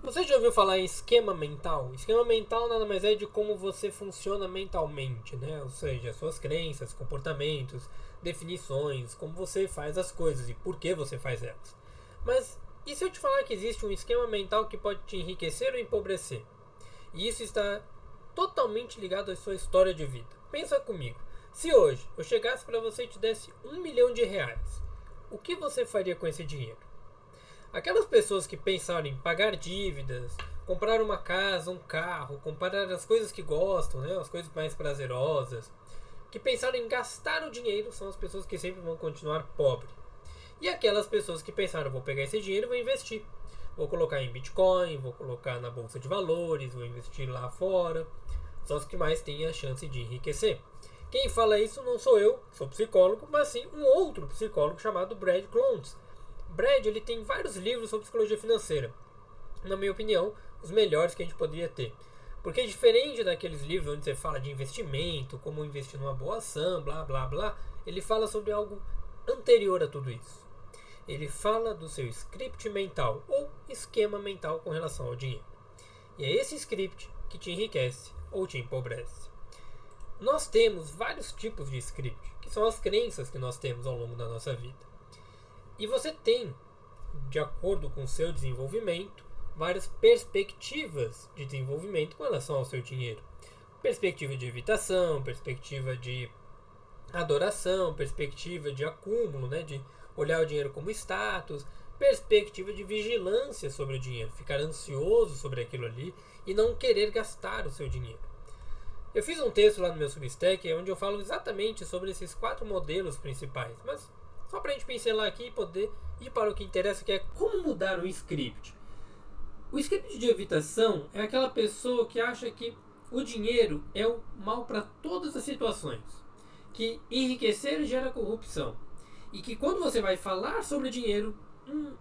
Você já ouviu falar em esquema mental? Esquema mental nada mais é de como você funciona mentalmente, né? Ou seja, suas crenças, comportamentos, definições, como você faz as coisas e por que você faz elas. Mas e se eu te falar que existe um esquema mental que pode te enriquecer ou empobrecer? E isso está totalmente ligado à sua história de vida. Pensa comigo. Se hoje eu chegasse para você e te desse R$ 1 milhão, o que você faria com esse dinheiro? Aquelas pessoas que pensaram em pagar dívidas, comprar uma casa, um carro, comprar as coisas que gostam, né, as coisas mais prazerosas, que pensaram em gastar o dinheiro, são as pessoas que sempre vão continuar pobres. E aquelas pessoas que pensaram, vou pegar esse dinheiro e vou investir. Vou colocar em Bitcoin, vou colocar na bolsa de valores, vou investir lá fora. São os que mais têm a chance de enriquecer. Quem fala isso não sou eu, sou psicólogo, mas sim um outro psicólogo chamado Brad Clones. Brad ele tem vários livros sobre psicologia financeira. Na minha opinião, os melhores que a gente poderia ter. Porque diferente daqueles livros onde você fala de investimento, como investir numa boa ação, blá blá blá, ele fala sobre algo anterior a tudo isso. Ele fala do seu script mental ou esquema mental com relação ao dinheiro. E é esse script que te enriquece ou te empobrece. Nós temos vários tipos de script, que são as crenças que nós temos ao longo da nossa vida. E você tem, de acordo com o seu desenvolvimento, várias perspectivas de desenvolvimento com relação ao seu dinheiro. Perspectiva de evitação, perspectiva de adoração, perspectiva de acúmulo, né, de olhar o dinheiro como status, perspectiva de vigilância sobre o dinheiro, ficar ansioso sobre aquilo ali e não querer gastar o seu dinheiro. Eu fiz um texto lá no meu Substack onde eu falo exatamente sobre esses 4 modelos principais, mas só para a gente pincelar aqui e poder ir para o que interessa, que é como mudar o script. O script de evitação é aquela pessoa que acha que o dinheiro é o mal para todas as situações, que enriquecer gera corrupção, e que quando você vai falar sobre dinheiro,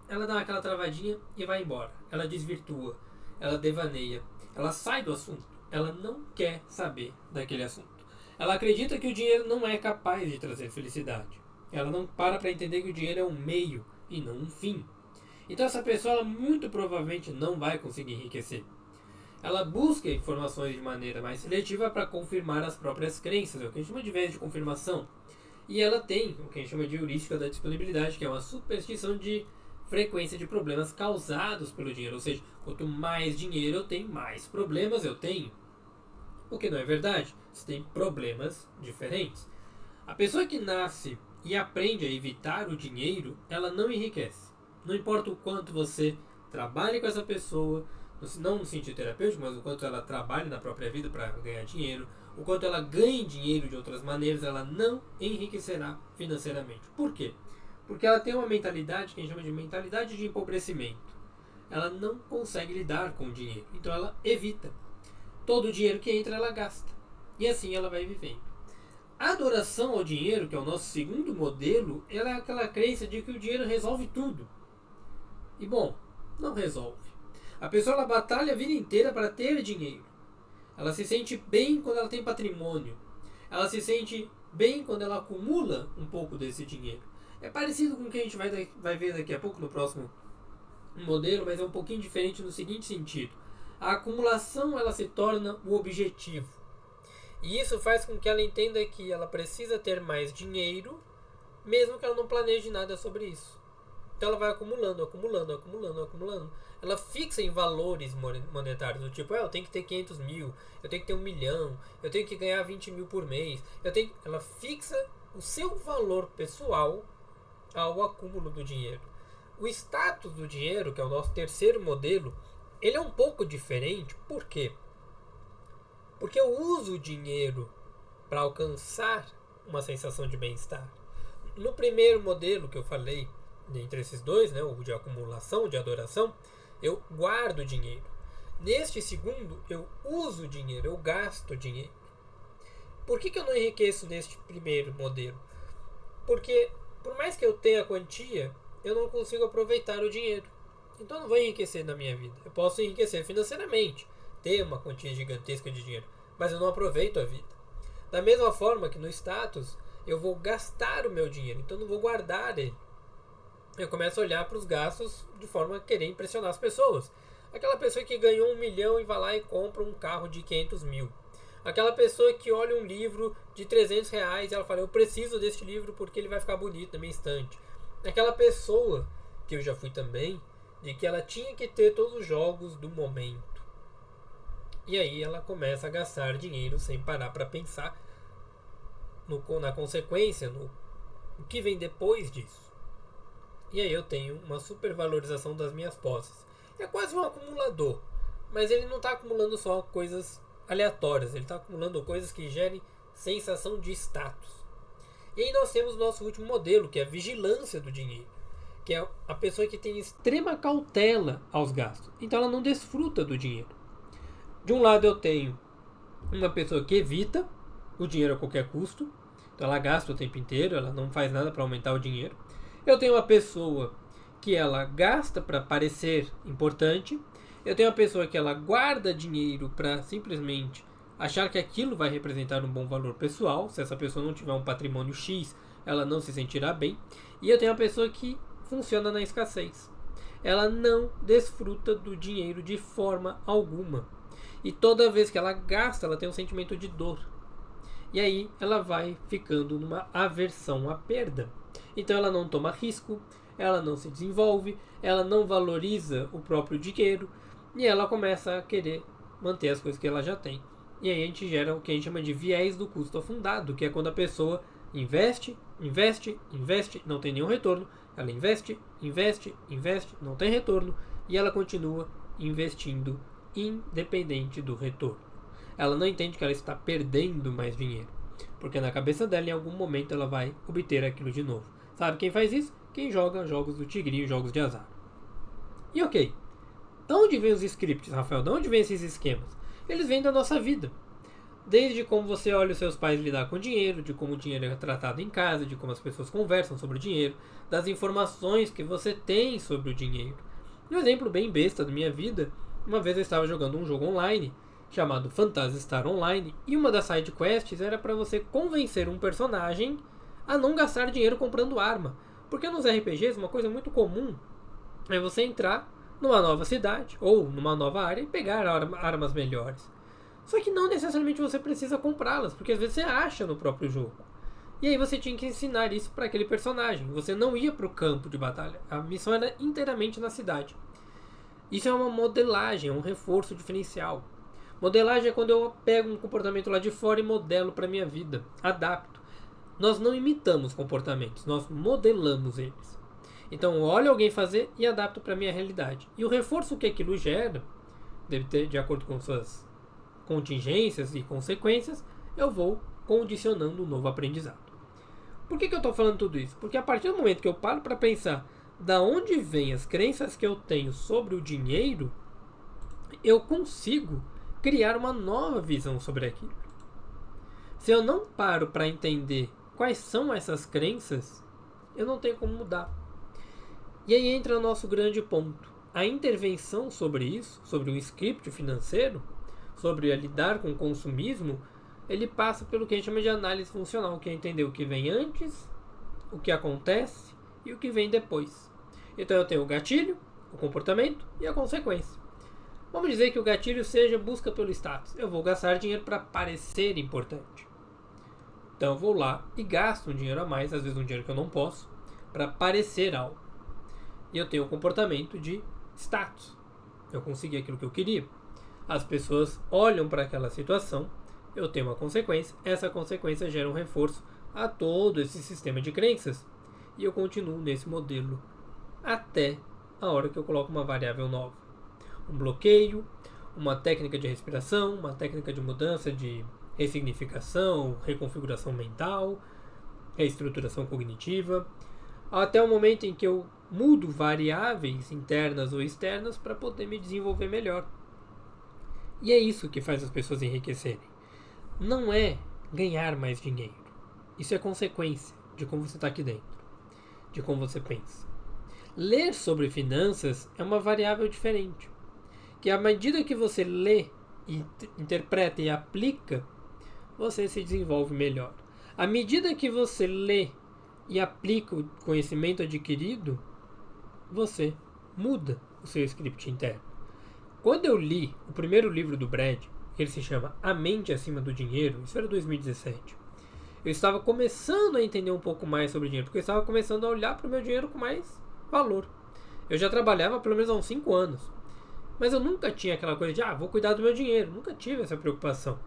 ela dá aquela travadinha e vai embora. Ela desvirtua, ela devaneia, ela sai do assunto, ela não quer saber daquele assunto. Ela acredita que o dinheiro não é capaz de trazer felicidade. Ela não para entender que o dinheiro é um meio e não um fim. Então essa pessoa ela muito provavelmente não vai conseguir enriquecer. Ela busca informações de maneira mais seletiva para confirmar as próprias crenças, é o que a gente chama de viés de confirmação. E ela tem o que a gente chama de heurística da disponibilidade, que é uma superstição de frequência de problemas causados pelo dinheiro. Ou seja, quanto mais dinheiro eu tenho, mais problemas eu tenho. O que não é verdade. Você tem problemas diferentes. A pessoa que nasce e aprende a evitar o dinheiro, ela não enriquece. Não importa o quanto você trabalhe com essa pessoa, não no sentido terapêutico, mas o quanto ela trabalhe na própria vida para ganhar dinheiro, o quanto ela ganhe dinheiro de outras maneiras, ela não enriquecerá financeiramente. Por quê? Porque ela tem uma mentalidade que a gente chama de mentalidade de empobrecimento. Ela não consegue lidar com o dinheiro, então ela evita. Todo o dinheiro que entra, ela gasta. E assim ela vai vivendo. A adoração ao dinheiro, que é o nosso segundo modelo, ela é aquela crença de que o dinheiro resolve tudo. E bom, não resolve. A pessoa ela batalha a vida inteira para ter dinheiro. Ela se sente bem quando ela tem patrimônio. Ela se sente bem quando ela acumula um pouco desse dinheiro. É parecido com o que a gente vai ver daqui a pouco no próximo modelo, mas é um pouquinho diferente no seguinte sentido. A acumulação ela se torna o objetivo. E isso faz com que ela entenda que ela precisa ter mais dinheiro, mesmo que ela não planeje nada sobre isso. Então ela vai acumulando, acumulando, acumulando, acumulando. Ela fixa em valores monetários, do tipo, eu tenho que ter 500 mil, eu tenho que ter 1 milhão, eu tenho que ganhar 20 mil por mês. Ela fixa o seu valor pessoal ao acúmulo do dinheiro. O status do dinheiro, que é o nosso terceiro modelo, ele é um pouco diferente. Por quê? Porque eu uso o dinheiro para alcançar uma sensação de bem-estar. No primeiro modelo que eu falei, entre esses dois, né, o de acumulação, o de adoração, eu guardo dinheiro. Neste segundo, eu uso dinheiro, eu gasto dinheiro. Por que eu não enriqueço neste primeiro modelo? Porque, por mais que eu tenha quantia, eu não consigo aproveitar o dinheiro. Então eu não vou enriquecer na minha vida. Eu posso enriquecer financeiramente, ter uma quantia gigantesca de dinheiro, mas eu não aproveito a vida. Da mesma forma que no status, eu vou gastar o meu dinheiro, então eu não vou guardar ele. Eu começo a olhar para os gastos de forma a querer impressionar as pessoas. Aquela pessoa que ganhou 1 milhão e vai lá e compra um carro de 500 mil. Aquela pessoa que olha um livro de 300 reais e ela fala, eu preciso deste livro porque ele vai ficar bonito na minha estante. Aquela pessoa, que eu já fui também, de que ela tinha que ter todos os jogos do momento. E aí ela começa a gastar dinheiro sem parar para pensar na consequência, no que vem depois disso. E aí eu tenho uma supervalorização das minhas posses. É quase um acumulador, mas ele não está acumulando só coisas aleatórias, ele está acumulando coisas que gerem sensação de status. E aí nós temos o nosso último modelo, que é a vigilância do dinheiro, que é a pessoa que tem extrema cautela aos gastos, então ela não desfruta do dinheiro. De um lado eu tenho uma pessoa que evita o dinheiro a qualquer custo, então ela gasta o tempo inteiro, ela não faz nada para aumentar o dinheiro. Eu tenho uma pessoa que ela gasta para parecer importante. Eu tenho uma pessoa que ela guarda dinheiro para simplesmente achar que aquilo vai representar um bom valor pessoal. Se essa pessoa não tiver um patrimônio X, ela não se sentirá bem. E eu tenho uma pessoa que funciona na escassez. Ela não desfruta do dinheiro de forma alguma. E toda vez que ela gasta, ela tem um sentimento de dor. E aí ela vai ficando numa aversão à perda. Então ela não toma risco, ela não se desenvolve, ela não valoriza o próprio dinheiro e ela começa a querer manter as coisas que ela já tem. E aí a gente gera o que a gente chama de viés do custo afundado, que é quando a pessoa investe, não tem nenhum retorno, ela investe, não tem retorno e ela continua investindo independente do retorno. Ela não entende que ela está perdendo mais dinheiro, porque na cabeça dela em algum momento ela vai obter aquilo de novo. Sabe quem faz isso? Quem joga jogos do tigrinho, jogos de azar. E ok, de onde vem os scripts, Rafael? De onde vem esses esquemas? Eles vêm da nossa vida. Desde como você olha os seus pais lidar com o dinheiro, de como o dinheiro é tratado em casa, de como as pessoas conversam sobre o dinheiro, das informações que você tem sobre o dinheiro. Um exemplo bem besta da minha vida, uma vez eu estava jogando um jogo online chamado Phantasy Star Online e uma das side quests era para você convencer um personagem a não gastar dinheiro comprando arma. Porque nos RPGs uma coisa muito comum é você entrar numa nova cidade ou numa nova área e pegar armas melhores. Só que não necessariamente você precisa comprá-las, porque às vezes você acha no próprio jogo. E aí você tinha que ensinar isso para aquele personagem. Você não ia para o campo de batalha. A missão era inteiramente na cidade. Isso é uma modelagem, é um reforço diferencial. Modelagem é quando eu pego um comportamento lá de fora e modelo para minha vida, adapto. Nós não imitamos comportamentos, nós modelamos eles. Então eu olho alguém fazer e adapto para minha realidade. E o reforço que aquilo gera, deve ter, de acordo com suas contingências e consequências, eu vou condicionando um novo aprendizado. Por que eu estou falando tudo isso? Porque a partir do momento que eu paro para pensar da onde vêm as crenças que eu tenho sobre o dinheiro, eu consigo criar uma nova visão sobre aquilo. Se eu não paro para entender quais são essas crenças, eu não tenho como mudar. E aí entra o nosso grande ponto. A intervenção sobre isso, sobre um script financeiro, sobre lidar com o consumismo, ele passa pelo que a gente chama de análise funcional, que é entender o que vem antes, o que acontece e o que vem depois. Então eu tenho o gatilho, o comportamento e a consequência. Vamos dizer que o gatilho seja busca pelo status. Eu vou gastar dinheiro para parecer importante. Então eu vou lá e gasto um dinheiro a mais, às vezes um dinheiro que eu não posso, para parecer algo. E eu tenho o comportamento de status. Eu consegui aquilo que eu queria. As pessoas olham para aquela situação, eu tenho uma consequência, essa consequência gera um reforço a todo esse sistema de crenças. E eu continuo nesse modelo até a hora que eu coloco uma variável nova. Um bloqueio, uma técnica de respiração, uma técnica de mudança de ressignificação, reconfiguração mental, reestruturação cognitiva, até o momento em que eu mudo variáveis internas ou externas para poder me desenvolver melhor. E é isso que faz as pessoas enriquecerem. Não é ganhar mais dinheiro. Isso é consequência de como você está aqui dentro, de como você pensa. Ler sobre finanças é uma variável diferente. Que à medida que você lê, interpreta e aplica, você se desenvolve melhor. À medida que você lê e aplica o conhecimento adquirido, você muda o seu script interno. Quando eu li o primeiro livro do Brad, que ele se chama A Mente Acima do Dinheiro, isso era 2017, eu estava começando a entender um pouco mais sobre dinheiro, porque eu estava começando a olhar para o meu dinheiro com mais valor. Eu já trabalhava pelo menos há uns 5 anos, mas eu nunca tinha aquela coisa de, vou cuidar do meu dinheiro, nunca tive essa preocupação.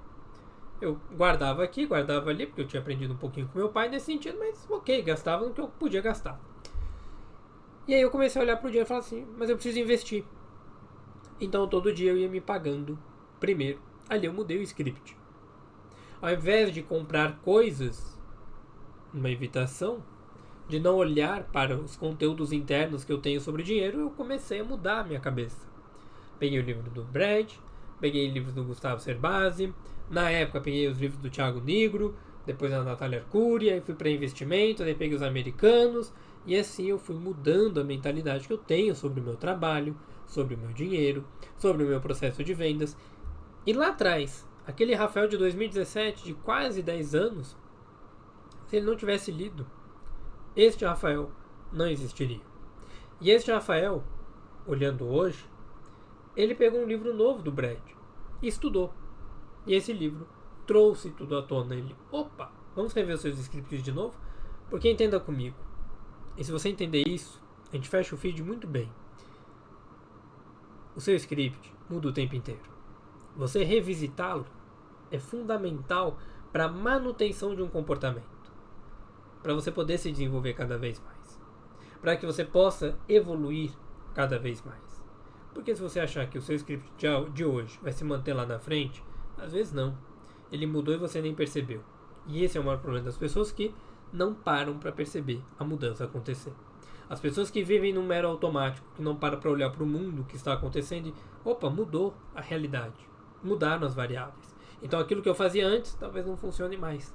Eu guardava aqui, guardava ali, porque eu tinha aprendido um pouquinho com meu pai nesse sentido, mas ok, gastava no que eu podia gastar. E aí eu comecei a olhar para o dinheiro e falar assim, mas eu preciso investir. Então todo dia eu ia me pagando primeiro. Ali eu mudei o script. Ao invés de comprar coisas, uma evitação, de não olhar para os conteúdos internos que eu tenho sobre dinheiro, eu comecei a mudar a minha cabeça. Peguei o livro do Brad, peguei livros do Gustavo Cerbasi, na época peguei os livros do Thiago Nigro, depois da Natália Arcuri, aí fui para investimento, aí peguei os americanos, e assim eu fui mudando a mentalidade que eu tenho sobre o meu trabalho, sobre o meu dinheiro, sobre o meu processo de vendas. E lá atrás, aquele Rafael de 2017, de quase 10 anos, se ele não tivesse lido, este Rafael não existiria. E este Rafael, olhando hoje, ele pegou um livro novo do Brad e estudou. E esse livro trouxe tudo à tona. Ele, opa, vamos rever os seus scripts de novo? Porque entenda comigo. E se você entender isso, a gente fecha o feed muito bem. O seu script muda o tempo inteiro. Você revisitá-lo é fundamental para a manutenção de um comportamento. Para você poder se desenvolver cada vez mais. Para que você possa evoluir cada vez mais. Porque se você achar que o seu script de hoje vai se manter lá na frente, às vezes não. Ele mudou e você nem percebeu. E esse é o maior problema das pessoas que não param para perceber a mudança acontecer. As pessoas que vivem num mero automático, que não param para olhar para o mundo que está acontecendo e, opa, mudou a realidade. Mudaram as variáveis. Então aquilo que eu fazia antes talvez não funcione mais.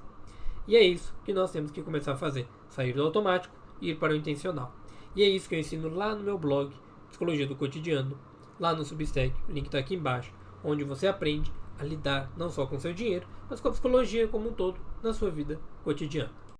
E é isso que nós temos que começar a fazer. Sair do automático e ir para o intencional. E é isso que eu ensino lá no meu blog, Psicologia do Cotidiano, lá no Substack, o link está aqui embaixo, onde você aprende a lidar não só com seu dinheiro, mas com a psicologia como um todo na sua vida cotidiana.